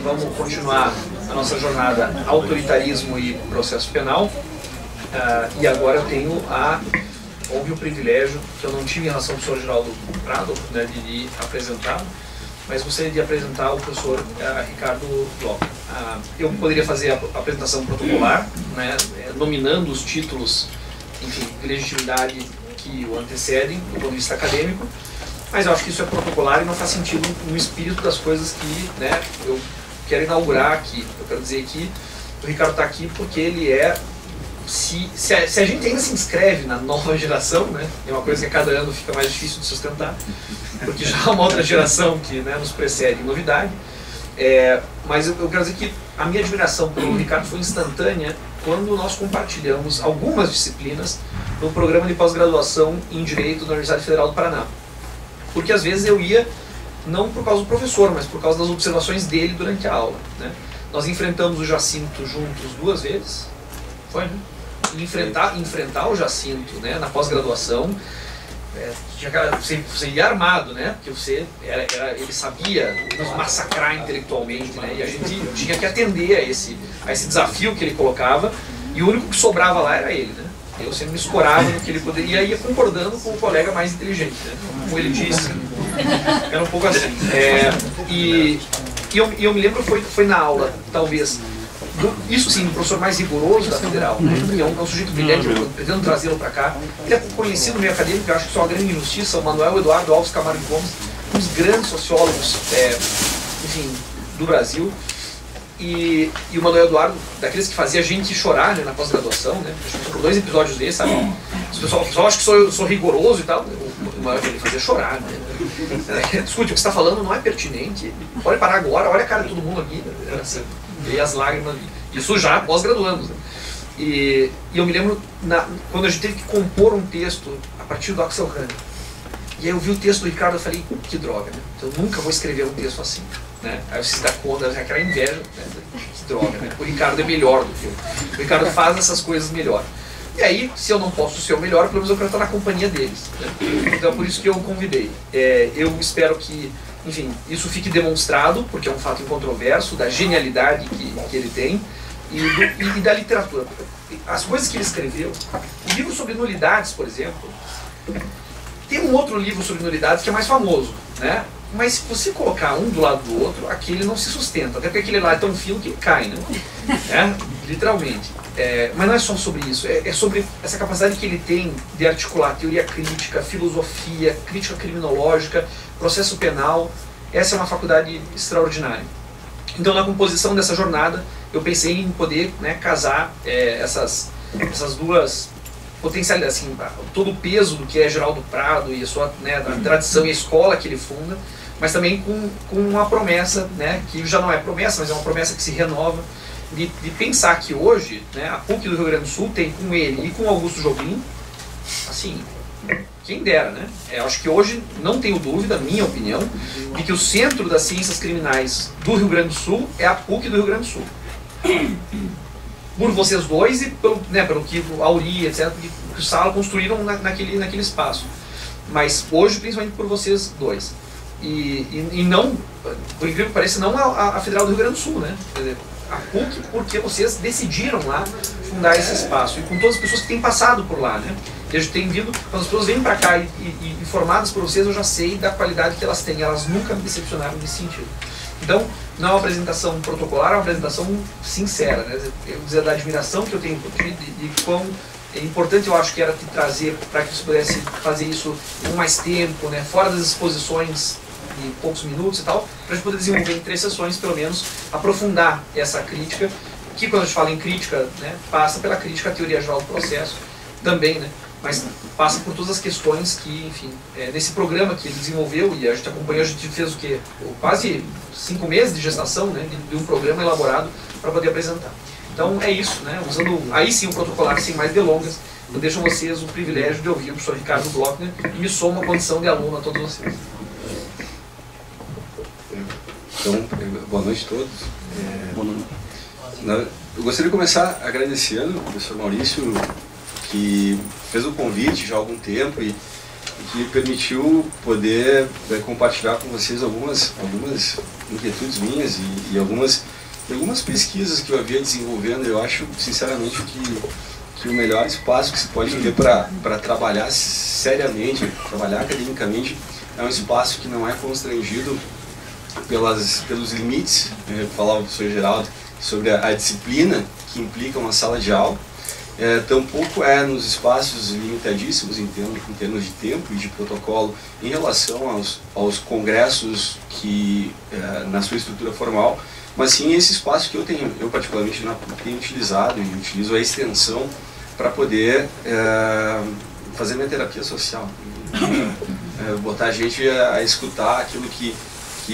vamos continuar a nossa jornada autoritarismo e processo penal. E agora eu tenho houve o privilégio que eu não tive em relação ao professor Geraldo Prado, né, de apresentá-lo, mas gostaria de apresentar o professor Ricardo Bloch. Eu poderia fazer a apresentação protocolar, né, nominando os títulos, enfim, de legitimidade que o antecedem do ponto de vista acadêmico, mas eu acho que isso é protocolar e não faz sentido no espírito das coisas que, né, eu quero inaugurar aqui. Eu quero dizer que o Ricardo está aqui porque ele é, se a gente ainda se inscreve na nova geração, né, é uma coisa que a cada ano fica mais difícil de sustentar, porque já há uma outra geração que, né, nos precede em novidade, mas eu quero dizer que a minha admiração pelo Ricardo foi instantânea quando nós compartilhamos algumas disciplinas no programa de pós-graduação em Direito da Universidade Federal do Paraná. Porque às vezes eu ia, não por causa do professor, mas por causa das observações dele durante a aula, né? Nós enfrentamos o Jacinto juntos 2 vezes, foi, né? Enfrentar o Jacinto, né, na pós-graduação, você ia armado, né? Porque ele sabia nos massacrar intelectualmente, né? E a gente tinha que atender a esse desafio que ele colocava, e o único que sobrava lá era ele, né? Eu sempre me escorava no que ele poderia e ia concordando com o colega mais inteligente, né? Como ele disse, era um pouco assim. E eu me lembro, foi na aula, talvez, isso sim, o professor mais rigoroso da Federal, né? É um sujeito brilhante, eu pretendo trazê-lo para cá. Ele é conhecido no meio acadêmico, eu acho que isso é uma grande injustiça, o Manuel Eduardo Alves Camargo Gomes, um dos grandes sociólogos, enfim, do Brasil. E o Manuel Eduardo, daqueles que fazia a gente chorar, né, na pós-graduação, né? Por 2 episódios dele, sabe? O pessoal acha que eu sou rigoroso e tal. O Manuel ele fazia chorar, né? Escute, o que você está falando não é pertinente. Pode parar agora, olha a cara de todo mundo aqui. Era assim, e as lágrimas. Isso já pós-graduando, né? E eu me lembro quando a gente teve que compor um texto a partir do Axel Hahn. E aí eu vi o texto do Ricardo e falei, que droga, né? Eu nunca vou escrever um texto assim. Né? Aí você se dá conta, aquela inveja, né? Que droga, né? O Ricardo é melhor do que eu. O Ricardo faz essas coisas melhor. E aí, se eu não posso ser o melhor, pelo menos eu quero estar na companhia deles, né? Então é por isso que eu o convidei. Eu espero que, enfim, isso fique demonstrado, porque é um fato incontroverso, da genialidade que ele tem e da literatura. As coisas que ele escreveu, o livro sobre nulidades, por exemplo, tem um outro livro sobre nulidades que é mais famoso, né? Mas se você colocar um do lado do outro, aquele não se sustenta, até porque aquele lá é tão fino que ele cai, né? Literalmente. Mas não é só sobre isso, é sobre essa capacidade que ele tem de articular teoria crítica, filosofia, crítica criminológica, processo penal. Essa é uma faculdade extraordinária. Então, na composição dessa jornada, eu pensei em poder, né, casar essas duas potencialidades, assim, todo o peso do que é Geraldo Prado e a sua, né, a tradição e a escola que ele funda, mas também com uma promessa, né, que já não é promessa, mas é uma promessa que se renova, de pensar que hoje, né, a PUC do Rio Grande do Sul tem com ele e com Augusto Jobim, assim, quem dera, né? Eu acho que hoje não tenho dúvida, minha opinião, de que o centro das ciências criminais do Rio Grande do Sul é a PUC do Rio Grande do Sul. Por vocês dois e pelo que a Auri, etc., que o Sala construíram naquele espaço. Mas hoje, principalmente por vocês dois. E não, por incrível que pareça, não a Federal do Rio Grande do Sul, né? Quer dizer, a PUC, porque vocês decidiram lá fundar esse espaço. E com todas as pessoas que têm passado por lá, né? E a gente tem vindo, quando as pessoas vêm para cá e formadas por vocês, eu já sei da qualidade que elas têm. Elas nunca me decepcionaram nesse sentido. Então, não é uma apresentação protocolar, é uma apresentação sincera, né? Eu dizer da admiração que eu tenho por ti, de quão importante eu acho que era te trazer para que você pudesse fazer isso com mais tempo, né? Fora das exposições de poucos minutos e tal, para a gente poder desenvolver em 3 sessões, pelo menos, aprofundar essa crítica, que quando a gente fala em crítica, né, passa pela crítica à teoria geral do processo também, né? Mas passa por todas as questões que, enfim, nesse programa que ele desenvolveu, e a gente acompanhou, a gente fez o quê? Quase 5 meses de gestação, né, de um programa elaborado para poder apresentar. Então é isso, né, usando aí sim o protocolar sem mais delongas, eu deixo a vocês o privilégio de ouvir o professor Ricardo Blochner e me somo a condição de aluno a todos vocês. Então, boa noite a todos. Eu gostaria de começar agradecendo ao professor Maurício, que fez o convite já há algum tempo, e que me permitiu poder compartilhar com vocês algumas inquietudes minhas e algumas pesquisas que eu havia desenvolvendo. Eu acho, sinceramente, que o melhor espaço que se pode ter para trabalhar seriamente, trabalhar academicamente, é um espaço que não é constrangido pelos limites, falava o professor Geraldo, sobre a disciplina que implica uma sala de aula. Tampouco é nos espaços limitadíssimos em termos de tempo e de protocolo em relação aos congressos que na sua estrutura formal, mas sim esse espaço que eu particularmente tenho utilizado e utilizo a extensão para poder fazer minha terapia social, botar a gente a escutar aquilo que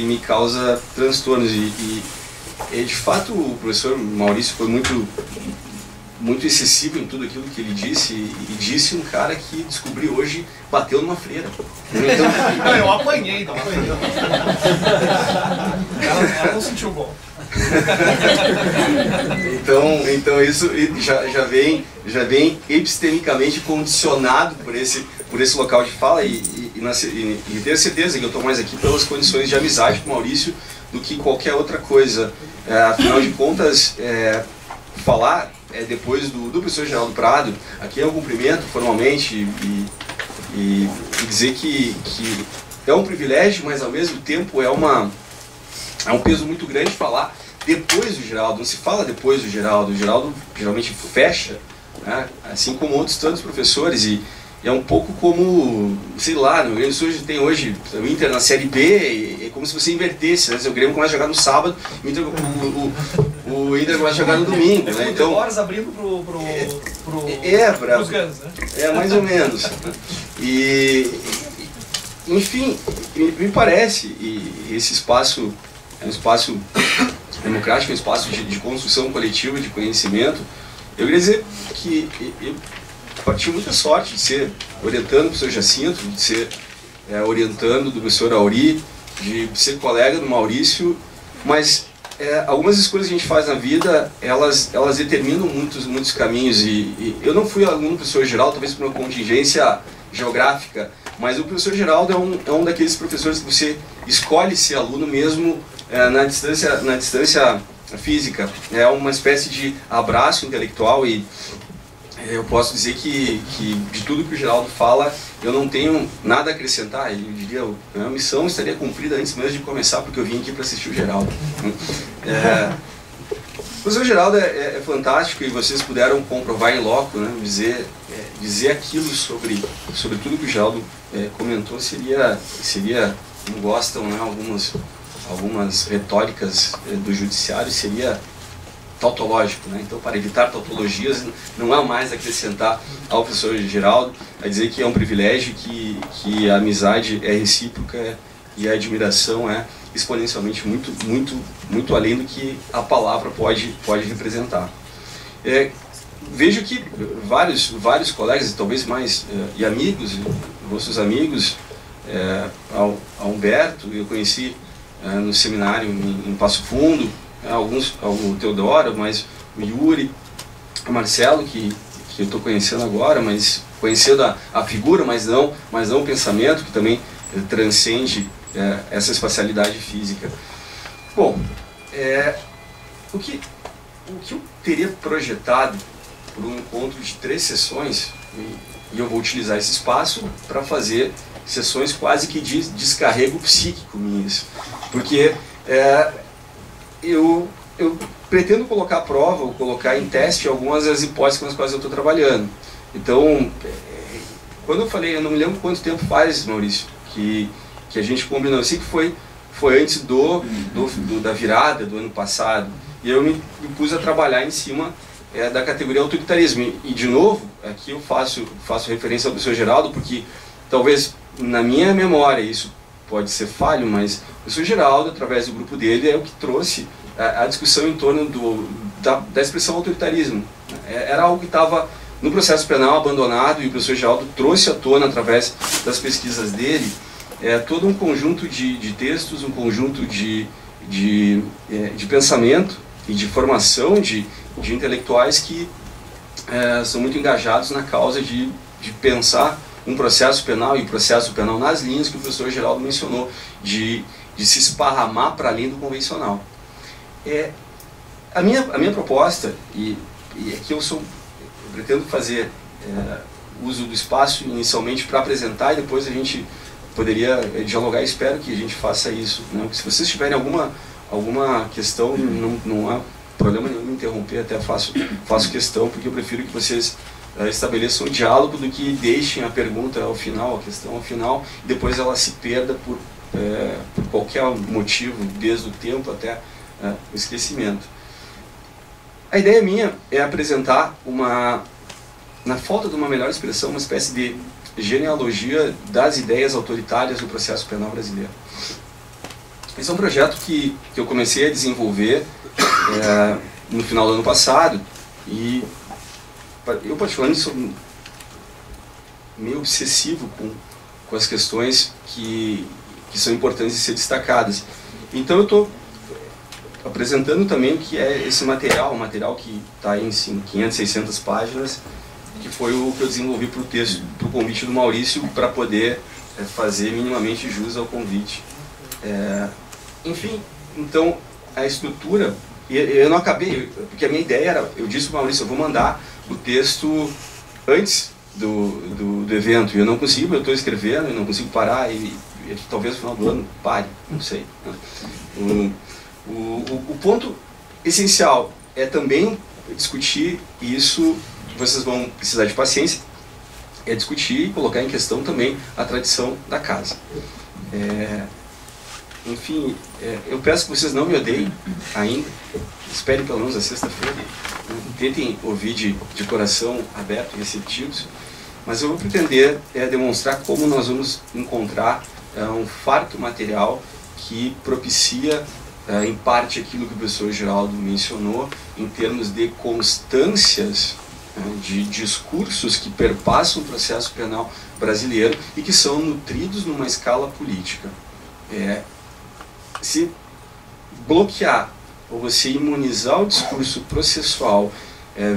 me causa transtornos e de fato o professor Maurício foi muito excessivo em tudo aquilo que ele disse, e disse um cara que descobri hoje bateu numa freira. Então, não, eu apanhei, não. Ela não sentiu bom. então isso já vem epistemicamente condicionado por esse local de fala e ter certeza que eu estou mais aqui pelas condições de amizade com o Maurício do que qualquer outra coisa. Afinal de contas, falar depois do professor Geraldo Prado, aqui é um cumprimento formalmente e dizer que é um privilégio, mas ao mesmo tempo é um peso muito grande falar depois do Geraldo. Não se fala depois do Geraldo. O Geraldo geralmente fecha, né? Assim como outros tantos professores, e é um pouco como, sei lá, no Rio Grande do Sul tem hoje o Inter na Série B, é como se você invertesse, né? O Grêmio começa a jogar no sábado, o Inter começa a jogar no domingo, né? Então, horas abrindo pros Guns, né? Mais ou menos. E, enfim, me parece, e esse espaço é um espaço democrático, é um espaço de construção coletiva de conhecimento. Eu queria dizer que eu tive muita sorte de ser orientando o professor Jacinto, de ser orientando do professor Auri, de ser colega do Maurício, mas algumas escolhas que a gente faz na vida, elas determinam muitos caminhos, e eu não fui aluno do professor Geraldo, talvez por uma contingência geográfica, mas o professor Geraldo é um daqueles professores que você escolhe ser aluno mesmo na distância física. É uma espécie de abraço intelectual, e eu posso dizer que de tudo que o Geraldo fala, eu não tenho nada a acrescentar. Eu diria, a minha missão estaria cumprida antes mesmo de começar, porque eu vim aqui para assistir o Geraldo. O professor Geraldo é fantástico, e vocês puderam comprovar em loco, né? Dizer aquilo sobre tudo que o Geraldo comentou seria, como gostam, né, algumas retóricas do judiciário, seria tautológico, né? Então, para evitar tautologias, não há mais a acrescentar ao professor Geraldo, a dizer que é um privilégio, que a amizade é recíproca e a admiração é exponencialmente muito além do que a palavra pode representar. Vejo que vários colegas, talvez mais, e amigos, vossos amigos, ao Humberto, eu conheci no seminário em Passo Fundo, o Teodoro, mas o Yuri, o Marcelo, que eu estou conhecendo agora, mas conhecendo a figura, mas não o pensamento, que também transcende essa espacialidade física. Bom, o que eu teria projetado por um encontro de 3 sessões, e eu vou utilizar esse espaço para fazer sessões quase que de descarrego psíquico minhas, porque eu pretendo colocar à prova, ou colocar em teste algumas das hipóteses com as quais eu estou trabalhando. Então, quando eu falei, eu não me lembro quanto tempo faz, Maurício, que a gente combinou, eu sei que foi antes da virada do ano passado, e eu me pus a trabalhar em cima da categoria autoritarismo. E de novo, aqui eu faço referência ao professor Geraldo, porque talvez na minha memória isso pode ser falho, mas o professor Geraldo, através do grupo dele, é o que trouxe a discussão em torno da expressão autoritarismo. Era algo que estava no processo penal abandonado, e o professor Geraldo trouxe à tona, através das pesquisas dele, todo um conjunto de textos, um conjunto de pensamento e de formação de intelectuais que são muito engajados na causa de pensar um processo penal e processo penal nas linhas que o professor Geraldo mencionou, de se esparramar para além do convencional. A minha proposta, e aqui eu pretendo fazer uso do espaço inicialmente para apresentar, e depois a gente poderia dialogar, e espero que a gente faça isso, né? Se vocês tiverem alguma questão, não há problema nenhum me interromper, até faço questão, porque eu prefiro que vocês estabeleçam um diálogo do que deixem a pergunta ao final, a questão ao final, e depois ela se perda por qualquer motivo, desde o tempo até o esquecimento. A ideia minha é apresentar na falta de uma melhor expressão, uma espécie de genealogia das ideias autoritárias do processo penal brasileiro. Esse é um projeto que eu comecei a desenvolver no final do ano passado, e eu particularmente sou meio obsessivo com as questões que são importantes de ser destacadas. Então eu estou apresentando também o que é esse material, um material que está em 500, 600 páginas, que foi o que eu desenvolvi para o texto, para o convite do Maurício, para poder fazer minimamente jus ao convite. Enfim, então a estrutura, eu não acabei, porque a minha ideia era, eu disse para o Maurício, eu vou mandar o texto antes do evento, e eu não consigo, eu estou escrevendo, eu não consigo parar, e talvez no final do ano pare, não sei. O ponto essencial é também discutir isso, vocês vão precisar de paciência, é discutir e colocar em questão também a tradição da casa. Enfim, eu peço que vocês não me odeiem ainda, esperem pelo menos a sexta-feira, tentem ouvir de coração aberto e receptivos, mas eu vou pretender demonstrar como nós vamos encontrar um farto material que propicia em parte aquilo que o professor Geraldo mencionou em termos de constâncias de discursos que perpassam o processo penal brasileiro e que são nutridos numa escala política. Se bloquear ou você imunizar o discurso processual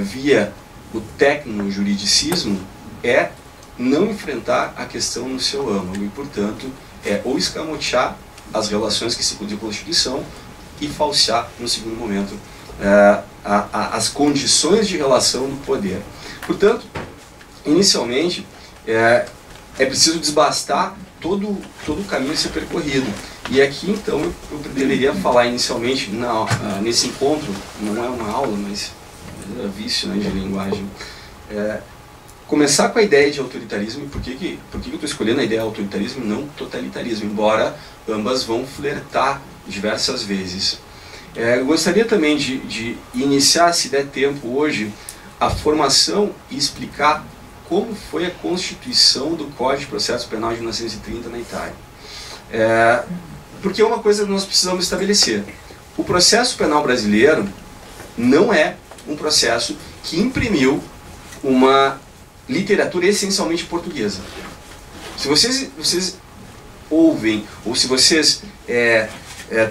via o tecno-juridicismo é não enfrentar a questão no seu âmago e, portanto, ou escamotear as relações que se de Constituição e falsear, no segundo momento, as condições de relação do poder. Portanto, inicialmente, é preciso desbastar todo o caminho a ser percorrido. E aqui, então, eu deveria falar inicialmente, nesse encontro, não é uma aula, mas é vício, né, de linguagem, começar com a ideia de autoritarismo. E por que eu estou escolhendo a ideia de autoritarismo e não totalitarismo, embora ambas vão flertar diversas vezes. Eu gostaria também de iniciar, se der tempo hoje, a formação e explicar como foi a constituição do Código de Processo Penal de 1930 na Itália. Porque é uma coisa que nós precisamos estabelecer. O processo penal brasileiro não é um processo que imprimiu uma literatura essencialmente portuguesa. Se vocês ouvem, ou se vocês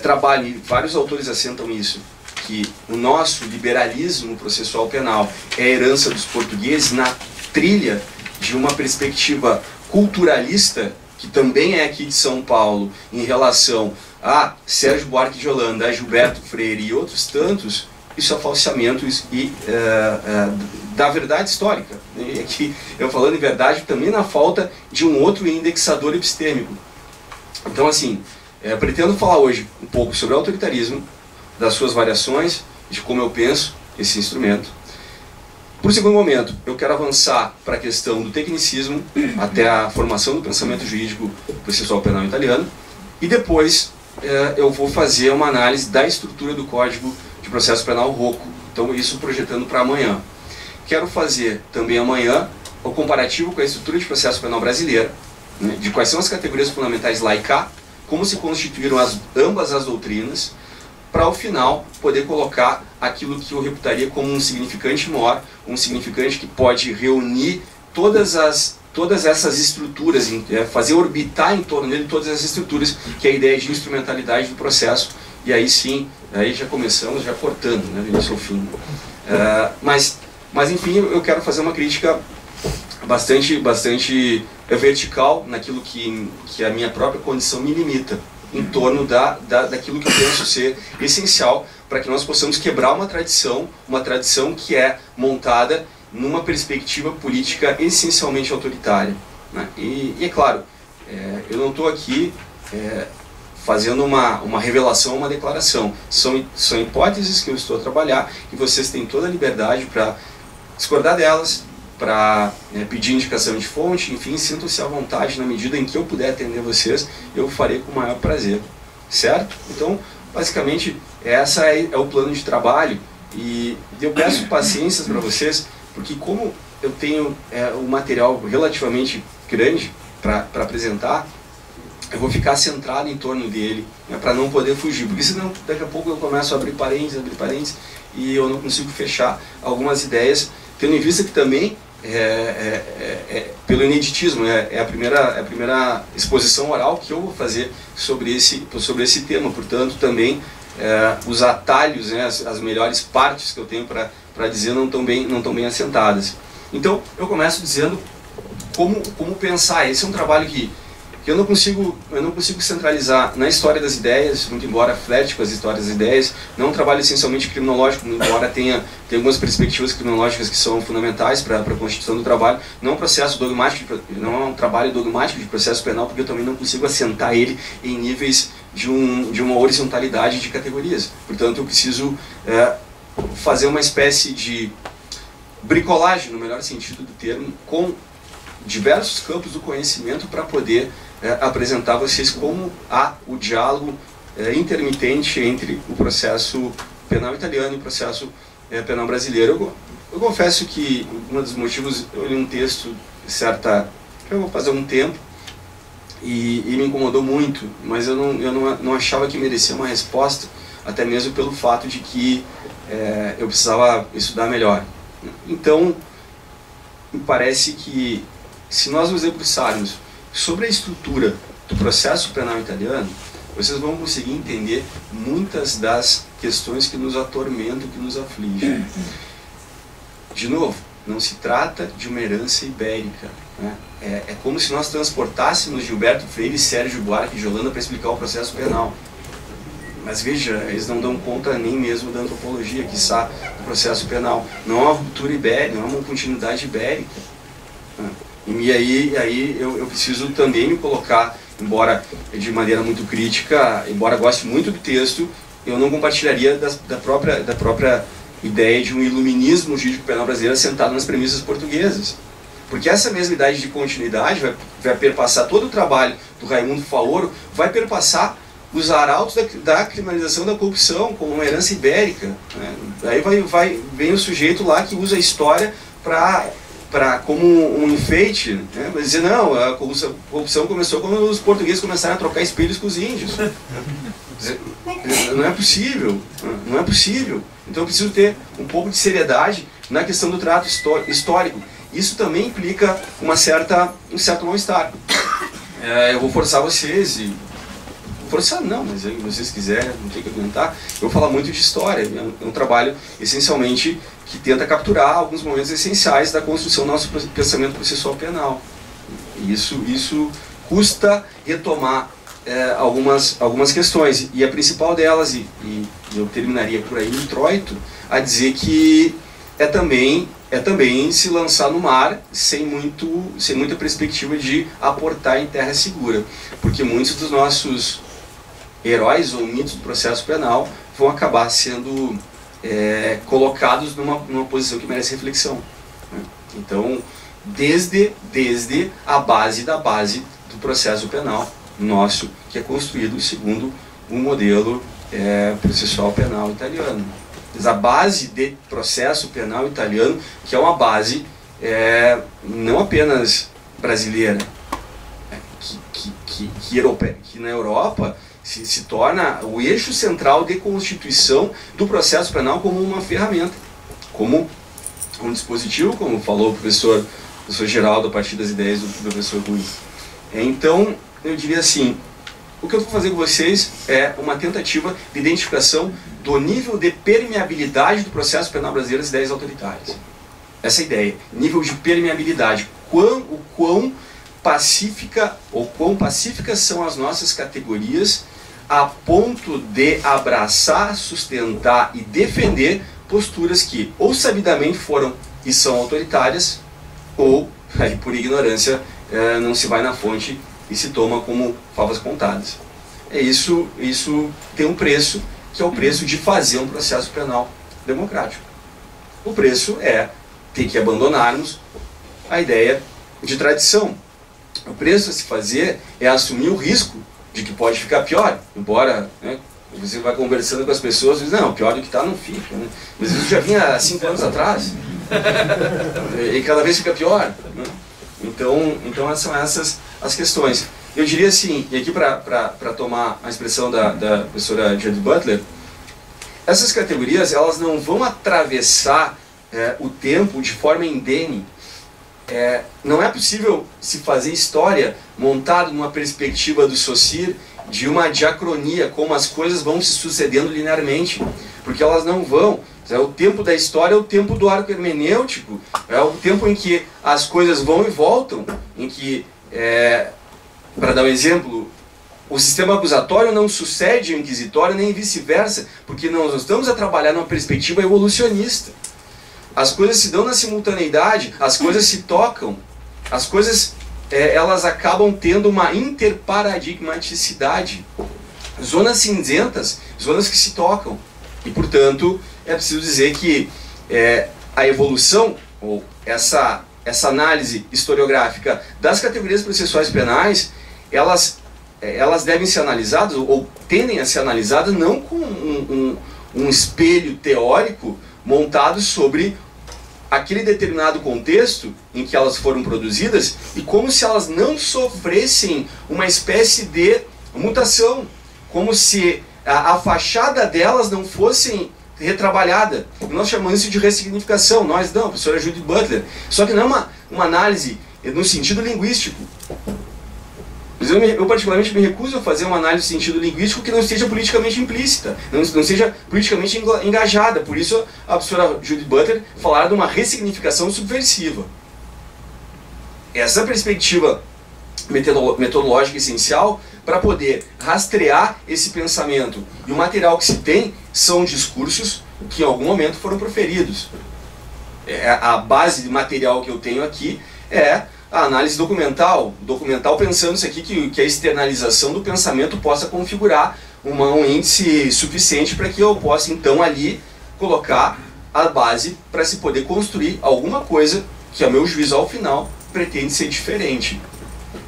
trabalham, e vários autores assentam isso, que o nosso liberalismo processual penal é a herança dos portugueses na trilha de uma perspectiva culturalista, que também é aqui de São Paulo, em relação a Sérgio Buarque de Holanda, a Gilberto Freire e outros tantos, isso é falseamento da verdade histórica. E aqui, eu falando em verdade, também na falta de um outro indexador epistêmico. Então, assim, pretendo falar hoje um pouco sobre o autoritarismo, das suas variações, de como eu penso esse instrumento. Por segundo momento, eu quero avançar para a questão do tecnicismo, até a formação do pensamento jurídico processual penal italiano, e depois eu vou fazer uma análise da estrutura do Código de Processo Penal Rocco, então isso projetando para amanhã. Quero fazer também amanhã o comparativo com a estrutura de processo penal brasileira, né, de quais são as categorias fundamentais lá e cá, como se constituíram ambas as doutrinas, para ao final poder colocar aquilo que eu reputaria como um significante maior, um significante que pode reunir todas essas estruturas, fazer orbitar em torno dele todas as estruturas, que é a ideia de instrumentalidade do processo, e aí sim, aí já começamos já cortando, né, do início ao fim. Mas enfim, eu quero fazer uma crítica bastante vertical naquilo que a minha própria condição me limita, em torno daquilo que eu penso ser essencial para que nós possamos quebrar uma tradição que é montada numa perspectiva política essencialmente autoritária, né? E é claro, eu não estou aqui fazendo uma revelação, uma declaração. São hipóteses que eu estou a trabalhar e vocês têm toda a liberdade para discordar delas, para pedir indicação de fonte, enfim, sintam-se à vontade. Na medida em que eu puder atender vocês, eu farei com o maior prazer, certo? Então, basicamente, essa é o plano de trabalho, e eu peço paciência para vocês, porque como eu tenho um material relativamente grande para apresentar, eu vou ficar centrado em torno dele, né, para não poder fugir, porque senão daqui a pouco eu começo a abrir parênteses, e eu não consigo fechar algumas ideias, tendo em vista que também, pelo ineditismo, é a primeira exposição oral que eu vou fazer sobre esse tema, portanto também os atalhos, né, as melhores partes que eu tenho para dizer não estão bem assentadas. Então eu começo dizendo como pensar. Esse é um trabalho que eu não consigo centralizar na história das ideias, muito embora flerte com as histórias das ideias. Não é um trabalho essencialmente criminológico, embora tenha algumas perspectivas criminológicas que são fundamentais para a constituição do trabalho. Não é um processo dogmático, não é um trabalho dogmático de processo penal, porque eu também não consigo assentar ele em níveis de uma horizontalidade de categorias. Portanto, eu preciso fazer uma espécie de bricolagem, no melhor sentido do termo, com diversos campos do conhecimento para poder apresentar a vocês como há o diálogo intermitente entre o processo penal italiano e o processo penal brasileiro. Eu confesso que um dos motivos, eu li um texto eu vou fazer um tempo, e me incomodou muito, mas eu não achava que merecia uma resposta, até mesmo pelo fato de que eu precisava estudar melhor. Então, me parece que se nós nos debruçarmos sobre a estrutura do processo penal italiano, vocês vão conseguir entender muitas das questões que nos atormentam, que nos afligem. De novo, não se trata de uma herança ibérica, né? É como se nós transportássemos Gilberto Freire e Sérgio Buarque de Holanda para explicar o processo penal. Mas veja, eles não dão conta nem mesmo da antropologia, quiçá do processo penal. Não há uma ruptura ibérica, não há uma continuidade ibérica. E aí eu preciso também me colocar, embora de maneira muito crítica, embora goste muito do texto, eu não compartilharia da própria ideia de um iluminismo jurídico penal brasileiro assentado nas premissas portuguesas. Porque essa mesma ideia de continuidade vai perpassar todo o trabalho do Raimundo Faoro, vai perpassar os arautos da criminalização da corrupção como uma herança ibérica, né? Aí vem o sujeito lá que usa a história como um enfeite, né? Vai dizer, não, a corrupção começou quando os portugueses começaram a trocar espelhos com os índios. Não é possível, não é possível. Então eu preciso ter um pouco de seriedade na questão do trato histórico. Isso também implica um certo mal-estar. Eu vou forçar vocês, forçar não, mas se vocês quiserem, não tem que aguentar, eu vou falar muito de história. É um trabalho essencialmente que tenta capturar alguns momentos essenciais da construção do nosso pensamento processual penal. E isso custa retomar algumas questões, e a principal delas, e eu terminaria por aí no introito, a dizer que é também se lançar no mar sem muita perspectiva de aportar em terra segura, porque muitos dos nossos heróis ou mitos do processo penal vão acabar sendo colocados numa posição que merece reflexão, né? Então, desde a base da base do processo penal nosso, que é construído segundo um modelo processual penal italiano. A base de processo penal italiano, que é uma base não apenas brasileira, que na Europa se torna o eixo central de constituição do processo penal como uma ferramenta, como um dispositivo, como falou o professor Geraldo a partir das ideias do professor Rui. Então, eu diria assim, o que eu vou fazer com vocês é uma tentativa de identificação do nível de permeabilidade do processo penal brasileiro às ideias autoritárias. Essa ideia, nível de permeabilidade, quão pacífica ou quão pacíficas são as nossas categorias a ponto de abraçar, sustentar e defender posturas que ou sabidamente foram e são autoritárias, ou aí, por ignorância não se vai na fonte e se toma como favas contadas. Isso tem um preço, que é o preço de fazer um processo penal democrático. O preço é ter que abandonarmos a ideia de tradição. O preço a se fazer é assumir o risco de que pode ficar pior, embora, né, você vai conversando com as pessoas e diz, não, pior do que está não fica, né? Mas isso já vinha há 5 anos atrás, e cada vez fica pior, né? Então são essas as questões. Eu diria assim, e aqui para tomar a expressão da professora Judith Butler, essas categorias elas não vão atravessar o tempo de forma indene. Não é possível se fazer história montado numa perspectiva do Saussure de uma diacronia, como as coisas vão se sucedendo linearmente, porque elas não vão. O tempo da história é o tempo do arco hermenêutico, é o tempo em que as coisas vão e voltam, em que, para dar um exemplo, o sistema acusatório não sucede o inquisitório, nem vice-versa, porque nós estamos a trabalhar numa perspectiva evolucionista. As coisas se dão na simultaneidade, as coisas se tocam, as coisas elas acabam tendo uma interparadigmaticidade. Zonas cinzentas, zonas que se tocam. E, portanto, é preciso dizer que a evolução, ou essa análise historiográfica das categorias processuais penais, elas devem ser analisadas, ou tendem a ser analisadas, não com um espelho teórico montado sobre aquele determinado contexto em que elas foram produzidas e como se elas não sofressem uma espécie de mutação, como se a fachada delas não fosse retrabalhada. Nós chamamos isso de ressignificação, nós não, a professora Judith Butler. Só que não é uma análise no sentido linguístico. Eu particularmente me recuso a fazer uma análise no sentido linguístico que não esteja politicamente implícita, não seja politicamente engajada. Por isso a professora Judith Butler falará de uma ressignificação subversiva. Essa perspectiva metodológica essencial para poder rastrear esse pensamento. E o material que se tem são discursos que em algum momento foram proferidos. A base de material que eu tenho aqui é a análise documental pensando isso aqui, que a externalização do pensamento possa configurar um índice suficiente para que eu possa então ali colocar a base para se poder construir alguma coisa que, a meu juízo, ao final, pretende ser diferente.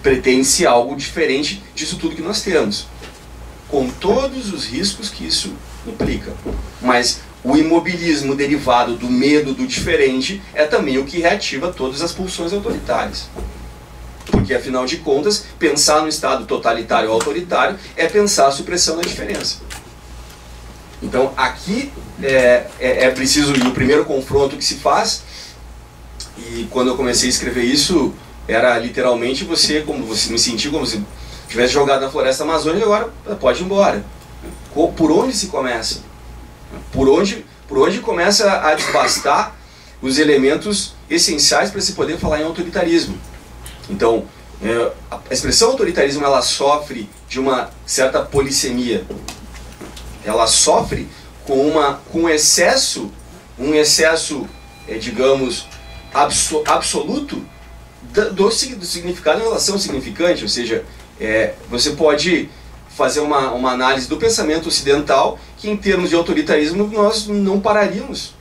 Pretende ser algo diferente disso tudo que nós temos, com todos os riscos que isso implica. Mas o imobilismo derivado do medo do diferente é também o que reativa todas as pulsões autoritárias. Porque, afinal de contas, pensar no Estado totalitário ou autoritário é pensar a supressão da diferença. Então, aqui é preciso, e o primeiro confronto que se faz, e quando eu comecei a escrever isso, era literalmente você me sentiu como se tivesse jogado na floresta amazônica e agora pode ir embora. Por onde se começa? Por onde começa a desbastar os elementos essenciais para se poder falar em autoritarismo. Então, a expressão autoritarismo ela sofre de uma certa polissemia. Ela sofre com um excesso, digamos, absoluto do significado em relação ao significante. Ou seja, você pode fazer uma análise do pensamento ocidental que, em termos de autoritarismo, nós não pararíamos.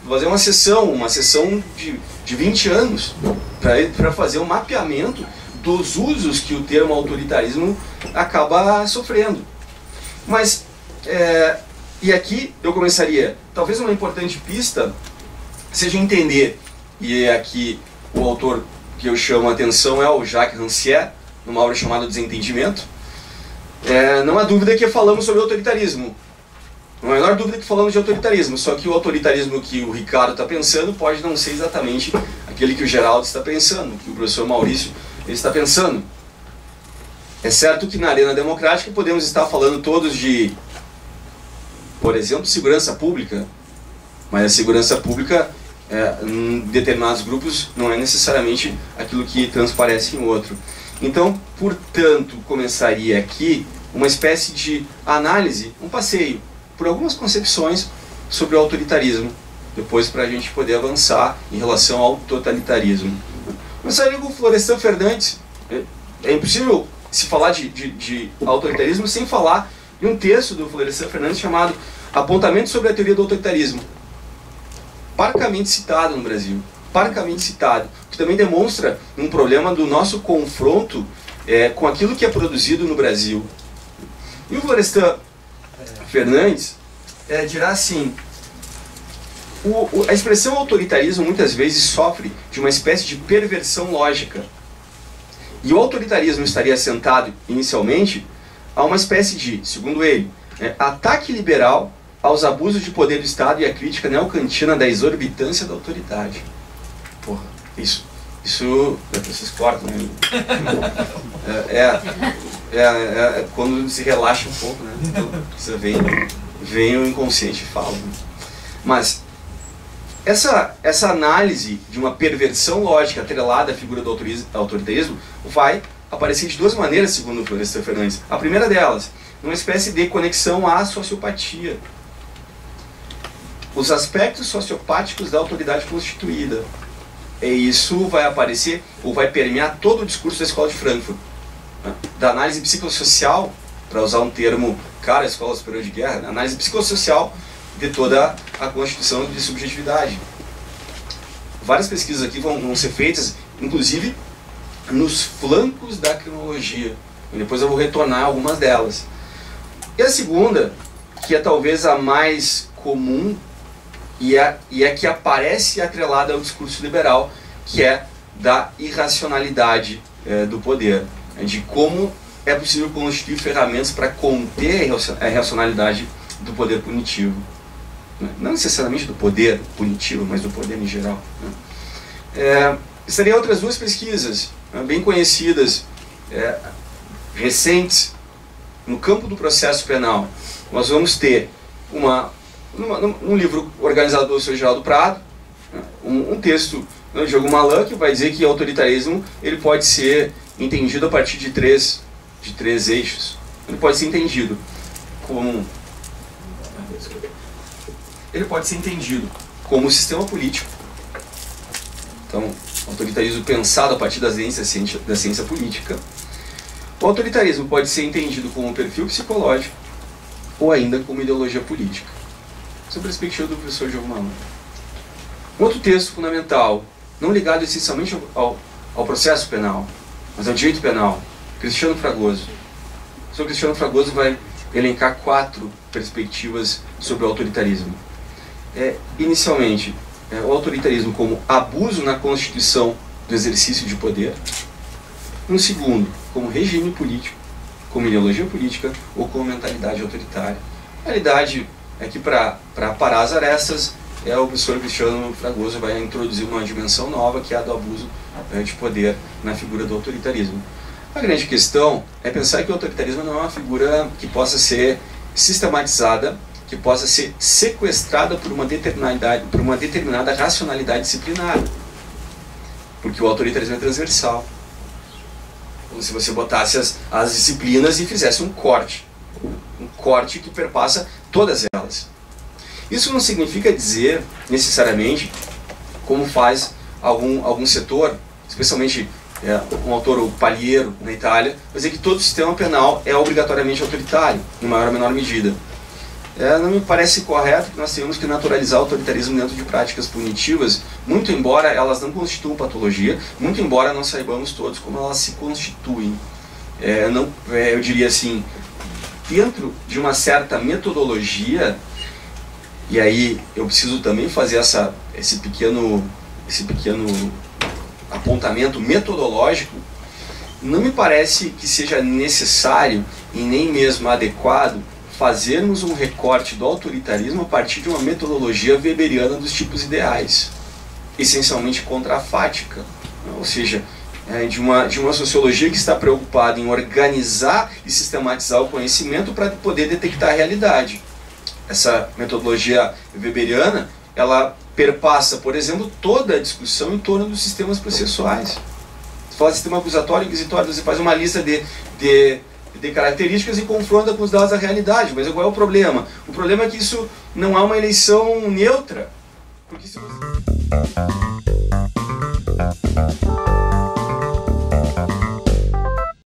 Fazer uma sessão de 20 anos para fazer um mapeamento dos usos que o termo autoritarismo acaba sofrendo. Mas, e aqui eu começaria, talvez uma importante pista seja entender, e aqui o autor que eu chamo a atenção é o Jacques Rancière, numa obra chamada Desentendimento. Não há dúvida que falamos sobre autoritarismo. Não há a menor dúvida que falamos de autoritarismo, só que o autoritarismo que o Ricardo está pensando pode não ser exatamente aquele que o Geraldo está pensando, que o professor Maurício está pensando. É certo que na arena democrática podemos estar falando todos de, por exemplo, segurança pública, mas a segurança pública em determinados grupos não é necessariamente aquilo que transparece em outro. Então, portanto, começaria aqui uma espécie de análise, um passeio, por algumas concepções sobre o autoritarismo, depois para a gente poder avançar em relação ao totalitarismo. Começaria com o Florestan Fernandes. É impossível se falar de autoritarismo sem falar de um texto do Florestan Fernandes chamado Apontamento sobre a Teoria do Autoritarismo, parcamente citado no Brasil, parcamente citado, que também demonstra um problema do nosso confronto com aquilo que é produzido no Brasil. E o Florestan Fernandes dirá assim: a expressão autoritarismo muitas vezes sofre de uma espécie de perversão lógica. E o autoritarismo estaria assentado, inicialmente, a uma espécie de, segundo ele, ataque liberal aos abusos de poder do Estado e a crítica neocantina da exorbitância da autoridade. Porra, isso vocês cortam, né? Quando se relaxa um pouco, né? Então, você vem o inconsciente e fala. Né? Mas essa análise de uma perversão lógica atrelada à figura do autoritarismo vai aparecer de duas maneiras, segundo o Florestan Fernandes. A primeira delas, uma espécie de conexão à sociopatia. Os aspectos sociopáticos da autoridade constituída. E isso vai aparecer, ou vai permear todo o discurso da Escola de Frankfurt. Né? Da análise psicossocial, para usar um termo cara, a Escola Superior de Guerra, a análise psicossocial de toda a constituição de subjetividade. Várias pesquisas aqui vão ser feitas, inclusive nos flancos da cronologia. E depois eu vou retornar algumas delas. E a segunda, que é talvez a mais comum, e é que aparece atrelada ao discurso liberal, que é da irracionalidade do poder, de como é possível constituir ferramentas para conter a irracionalidade do poder punitivo. Não necessariamente do poder punitivo, mas do poder em geral. Estariam outras duas pesquisas bem conhecidas, recentes, no campo do processo penal. Nós vamos ter um livro organizado pelo Sr. Geraldo Prado, um texto do Diogo Malan, que vai dizer que o autoritarismo ele pode ser entendido a partir de três eixos. Ele pode ser entendido como o sistema político. Então, o autoritarismo pensado a partir da ciência política. O autoritarismo pode ser entendido como um perfil psicológico ou ainda como ideologia política. Essa é a perspectiva do professor Diogo Malan. Um outro texto fundamental, não ligado essencialmente ao processo penal, mas ao direito penal, Cristiano Fragoso. O professor Cristiano Fragoso vai elencar 4 perspectivas sobre o autoritarismo. Inicialmente, o autoritarismo como abuso na constituição do exercício de poder. Um segundo, como regime político, como ideologia política ou como mentalidade autoritária. A realidade é que para parar as arestas, o professor Cristiano Fragoso vai introduzir uma dimensão nova, que é a do abuso de poder na figura do autoritarismo. A grande questão é pensar que o autoritarismo não é uma figura que possa ser sistematizada, que possa ser sequestrada por uma determinada racionalidade disciplinar. Porque o autoritarismo é transversal. Como se você botasse as disciplinas e fizesse um corte que perpassa todas elas. Isso não significa dizer, necessariamente, como faz algum setor, especialmente um autor, o Paliero, na Itália, vai dizer que todo sistema penal é obrigatoriamente autoritário, em maior ou menor medida. Não me parece correto que nós tenhamos que naturalizar o autoritarismo dentro de práticas punitivas, muito embora elas não constituam patologia, muito embora nós saibamos todos como elas se constituem. Eu diria assim, dentro de uma certa metodologia, e aí eu preciso também fazer esse pequeno apontamento metodológico, não me parece que seja necessário e nem mesmo adequado fazermos um recorte do autoritarismo a partir de uma metodologia weberiana dos tipos ideais, essencialmente contrafática, ou seja, de uma sociologia que está preocupada em organizar e sistematizar o conhecimento para poder detectar a realidade. Essa metodologia weberiana, ela perpassa, por exemplo, toda a discussão em torno dos sistemas processuais. Você fala sistema acusatório e inquisitório, você faz uma lista de características e confronta com os dados da realidade. Mas qual é o problema? O problema é que isso não há uma eleição neutra. Porque se você...